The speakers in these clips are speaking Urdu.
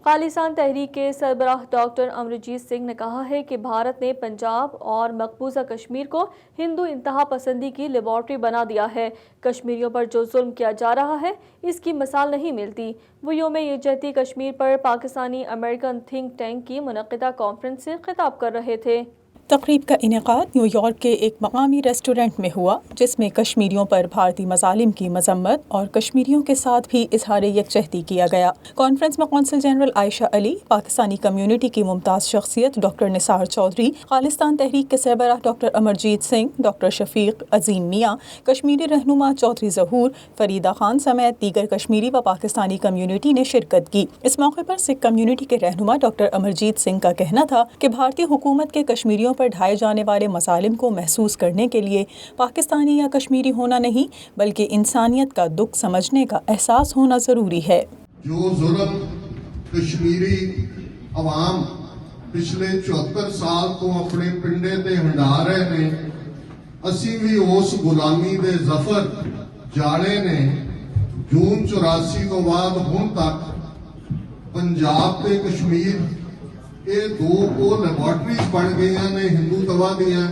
خالصان تحریک کے سربراہ ڈاکٹر امرجیت سنگھ نے کہا ہے کہ بھارت نے پنجاب اور مقبوضہ کشمیر کو ہندو انتہا پسندی کی لیبارٹری بنا دیا ہے۔ کشمیریوں پر جو ظلم کیا جا رہا ہے اس کی مثال نہیں ملتی۔ وہ یوم یکجہتی کشمیر پر پاکستانی امریکن تھنک ٹینک کی منعقدہ کانفرنس سے خطاب کر رہے تھے۔ تقریب کا انعقاد نیو یارک کے ایک مقامی ریسٹورنٹ میں ہوا، جس میں کشمیریوں پر بھارتی مظالم کی مذمت اور کشمیریوں کے ساتھ بھی اظہار یکجہتی کیا گیا۔ کانفرنس میں قونصل جنرل عائشہ علی، پاکستانی کمیونٹی کی ممتاز شخصیت ڈاکٹر نثار چودھری، خالصان تحریک کے سربراہ ڈاکٹر امرجیت سنگھ، ڈاکٹر شفیق عظیم میاں، کشمیری رہنما چودھری ظہور، فریدہ خان سمیت دیگر کشمیری و پاکستانی کمیونٹی نے شرکت کی۔ اس موقع پر سکھ کمیونٹی کے رہنما ڈاکٹر امرجیت سنگھ کا کہنا تھا کہ بھارتی حکومت کے کشمیریوں پر ڈھائے جانے والے مظالم کو محسوس کرنے کے لیے پاکستانی یا کشمیری ہونا نہیں بلکہ انسانیت کا دکھ سمجھنے کا احساس ہونا ضروری ہے۔ جو ظلم کشمیری عوام پچھلے 74 سال تو اپنے پنڈے تے ہنڈا رہے نے، اسی بھی اس غلامی دے ظفر جاڑے نے۔ جون 84 تو بعد ہن تک پنجاب تے کشمیر یہ دو لیبارٹریز بن گئی ہیں ہندو توا دیاں۔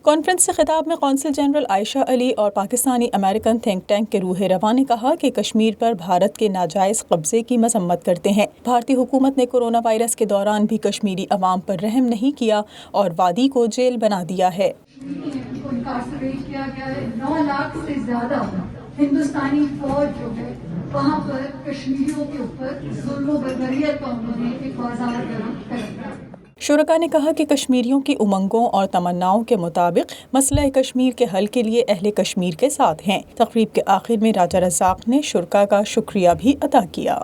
کانفرنس سے خطاب میں قونصل جنرل عائشہ علی اور پاکستانی امریکن تھنک ٹینک کے روح رواں نے کہا کہ کشمیر پر بھارت کے ناجائز قبضے کی مذمت کرتے ہیں۔ بھارتی حکومت نے کورونا وائرس کے دوران بھی کشمیری عوام پر رحم نہیں کیا اور وادی کو جیل بنا دیا ہے۔ انکارسریٹ کیا گیا ہے 9 لاکھ سے زیادہ ہندوستانی فوج جو ہے وہاں پر کشمیریوں کے اوپر ظلم و بربریت کا انہوں نے ایک بازار گرم کر دیا۔ شرکا نے کہا کہ کشمیریوں کی امنگوں اور تمناؤں کے مطابق مسئلہ کشمیر کے حل کے لیے اہل کشمیر کے ساتھ ہیں۔ تقریب کے آخر میں راجہ رزاق نے شرکا کا شکریہ بھی ادا کیا۔